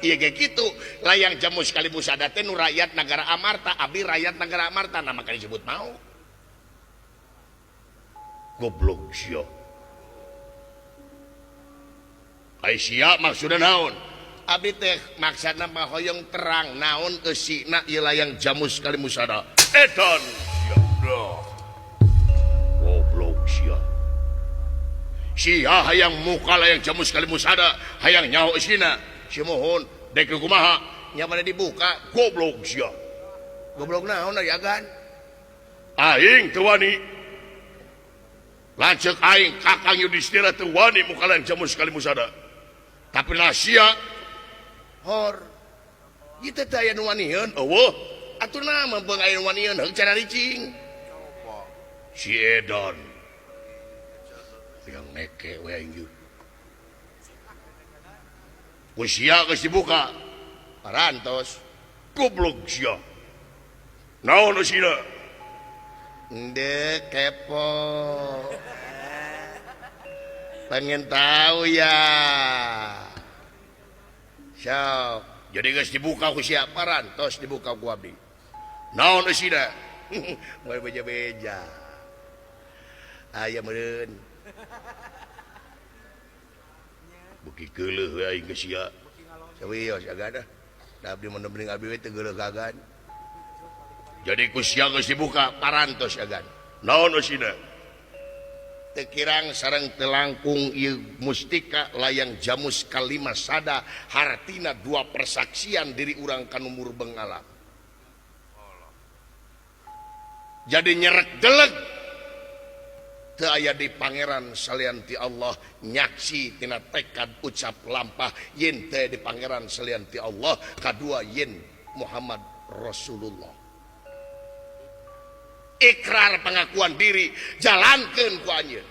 ieu ge kitu layang jamu sekali musada teh nu rakyat negara Amarta abdi rakyat negara Amarta nama kali disebut mau goblok sia Aisyah maksudna naon abdi teh maksudna mah hoyong terang naon eusina ieu layang jamu sekali musada edan sia goblok sia sia hayang muka layang jamu sekali musada hayang nyaho eusina sia mohon dek kumaha nya mana dibuka goblok sia goblok naon ari agan aing teu wani lanceuk aing Kakang Yudhistira teu wani muka layang jamu sekali musada tapi sia hor ieu teh aya nu wanieun eueuh atuh naon beung aya nu wanieun heug cara ricing si edan yang neke we anjir usia geus dibuka parantos goblok sia naon usina ende kepo pengen tahu ya so jadi geus dibuka ku sia parantos dibuka ku abdi naon usina moal beja-beja aya meureun buki geuleuh we aing geus sia sawios agada da abdi mun mending abdi we teu geuleuh kagan jadi ku sia geus dibuka parantos agan naon usina teu kirang sareng teu langkung ieu mustika layang jamus kalima sada hartina dua persaksian diri urang kanu murbeng alam jadi nyerek deleg teu aya di pangeran salian ti Allah nyaksi tina tekad ucap lampah yen teu di pangeran salian ti Allah kadua yen Muhammad Rasulullah ikrar pengakuan diri jalankeun ku anjeun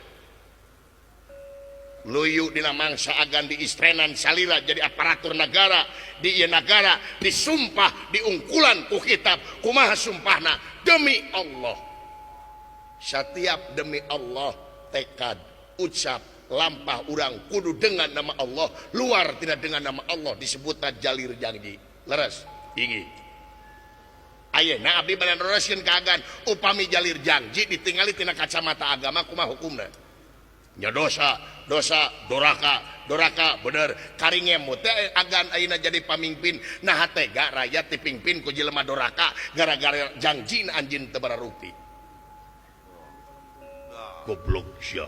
luyu dina mangsa agan di istrenan salira jadi aparatur negara di ieu negara disumpah diungkulan ku kitab kumaha sumpahna demi Allah setiap demi Allah tekad ucap lampah urang kudu dengan nama Allah luar tidak dengan nama Allah disebutna jalir janji leres ingi ayeuna abdi bade neroskeun ka agan upami jalir janji ditingali tina kacamata agama kumaha hukumna nya dosa doraka bener karingem teh agan ayeuna jadi pamimpin nah tega rakyat dipingpin ku jelema doraka gara-gara janjina anjeun teu bararukti goblok sia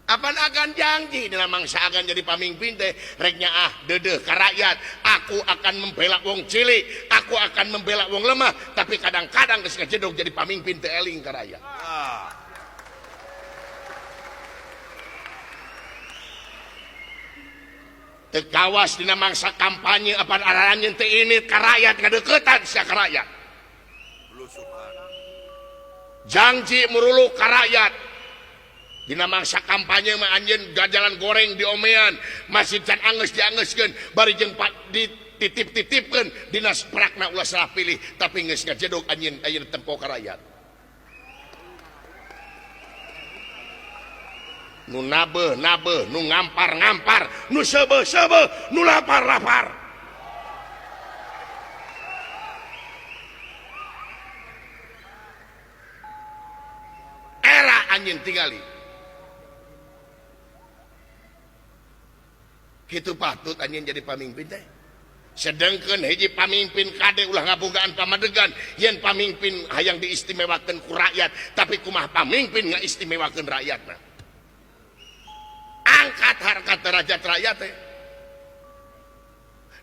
apaan agan janji dina mangsa agan jadi pamimpin teh rek nyaah deudeuh ka rakyat aku akan membela wong cilik aku akan membela wong lemah tapi kadang-kadang geus kajedog jadi pamimpin teh eling ka rakyat teu kawas dina mangsa kampanye apaan araranjeun teh ini ka rakyat ngadeuketan sia ka rakyat janji murulu ka rakyat dina mangsa kampanye mah anjeun gajalan goreng diomean masih can anggeus dianggeuskeun bari jeung dititip-titipkeun dina perakna ulah salah pilih tapi geus ngajedog anjeun ayeuna tempo ka rakyat nu nabeuh nu ngampar nu seubeuh nu lapar era anjeun tingali kitu patut anjeun jadi pamimpin teh sedengkeun hiji pamimpin kade ulah ngabogaan pamadegan yen pamimpin hayang diistimewakeun ku rakyat tapi kumaha pamimpin ngaistimewakeun rakyatna angkat harkat derajat rakyat teh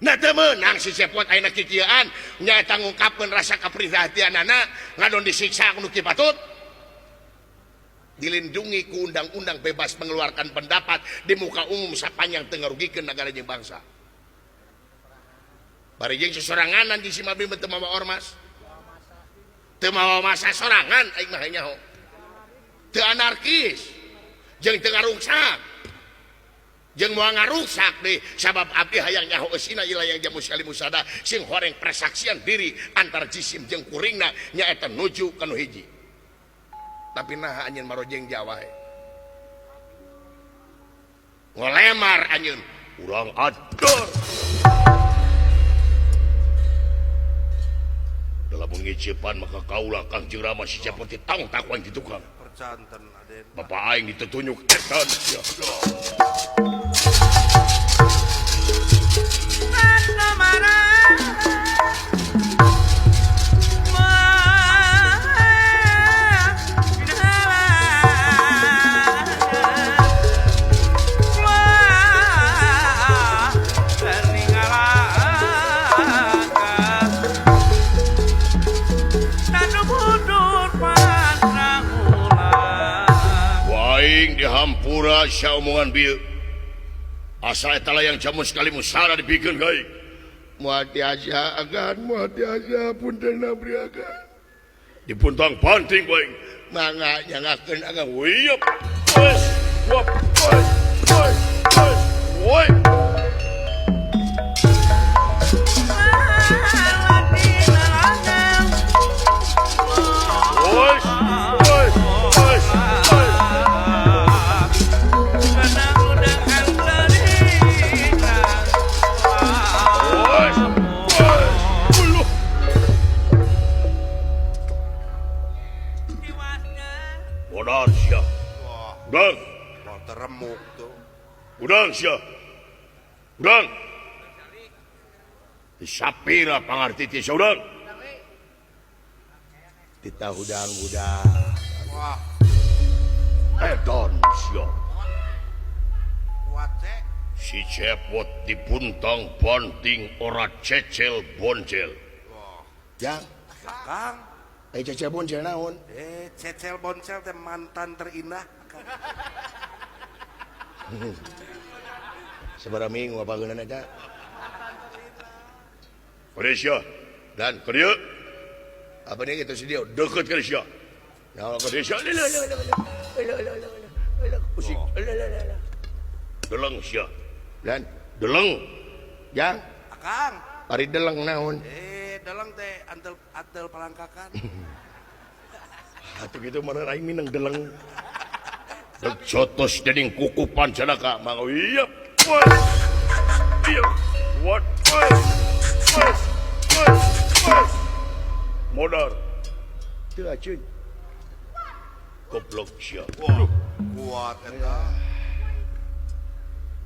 nah teu meunang si Cepot ayeuna kikieuan nyaeta ngungkapkeun rasa kaprihatianana ngadon disiksa nu kieu patut dilindungi ku undang-undang bebas mengeluarkan pendapat di muka umum sapanjang teu ngarugikeun nagara jeung bangsa bari jeung sosoranganan di si Mabim teu mawa ormas teu mawa masa sorangan aing mah nyaho teu anarkis jeung teu ngarungsak jeung moal ngarungsak deui sabab abdi hayang nyaho eusina ilayang jamu sekali musada sing horeng persaksian diri antar jisim jeung kuringna nyaeta nuju kana hiji tapi nah anjeun marojeng Jawa ngolemar anjeun urang ador cecepan maka kaulah Kangjeng Rama si seperti tang takwang di tukang. Percanten Aden. Bapak aing ditutunyuk edan. Ya. Hampura sia omongan bieu. Asa eta yang jamun sekali musara dipikeun kai. Moal tiasa agan, moal tiasa punten abri agan. Dipuntang panting bae. Mangga nyangakeun agan wieup. Wes, wop, wes, wes, wes. Woi. Wes, wes, wes, wes. Udang sia. Udang. Mau teremuk tuh. Udang sia. Udang. Sapira pangarti ti udang. Kita udang-udang. Wah. Edan sia. Kuat cek. Si cepot dipuntang banting ora cecel boncel. Wah. Yang. Kang. Cecel boncel naon? Cecel boncel teh mantan terindah. Sabaraha minggu apa geunana eta? Koresya dan kerja apa nih gitu si dia deket Koresya. Nah Koresya pusing deleng sia dan deleng yang Akang. ari deleng naon? Deleng teh antel palangkakan. Atuh gitu mana aing minang deleng. Dek jotos dening kukupan janaka mang iya. Iya. What? Modar. Teu aceun. Goblok sia. Wah, kuat eta.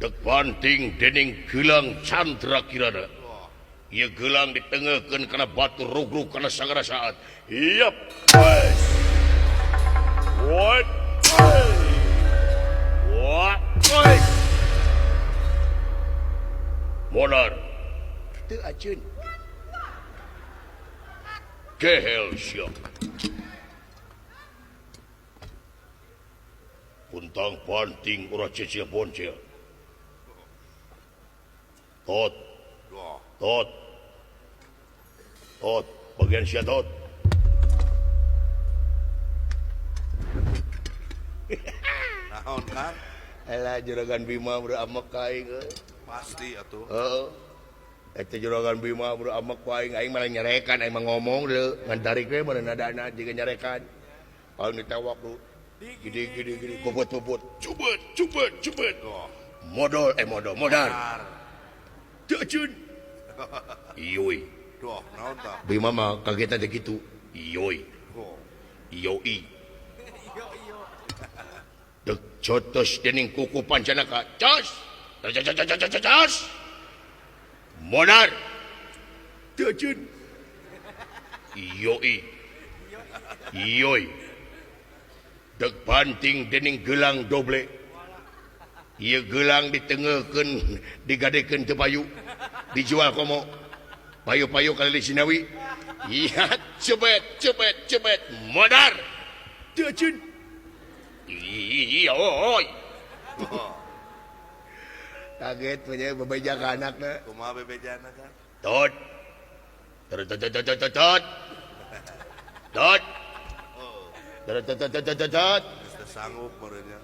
Dek banting dening gelang candra kirana. Ieu gelang ditengekeun kana batu rugrug kana sagara saat. Iya. What? What? Modar. Teu aceun. Kehel sia. Puntang banting ora cecil boncel. Tot. Bagian sia tot. Naon kan? Alah juragan Bima beramak kaing. Pasti atuh. Heeh. Eta juragan Bima beramak kaing aing malah nyarekan aing mah ngomong deui ngan tarik we mana nadana jiga nyarekan. Paling ditewak lu. Gede bobot. Cubet. Modal. Teu aceun. Iyoi. Doh, naon tah? Bima mah kagetna teh kitu. Iyoi. Iyoi. Dek jotos dening kuku pancanaka. Cas. Modar. Teu aceun. Iyoi. Dek banting dening gelang doble. Ieu gelang ditengekeun digadekeun teu payu. Dijual komo. Payu-payu kali Sinawi. Iya, cepet. Modar. Teu aceun. Iyoi. Kaget punya bebeja ke anaknya. Kumaha bebejana kan? Tot. Geus sanggup barunya.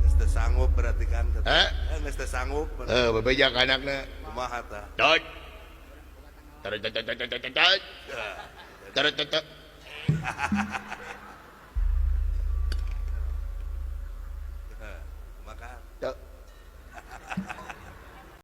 Geus sanggup berarti kan? Geus sanggup. Bebeja ke anaknya. Kumaha tah? Tot. Makan.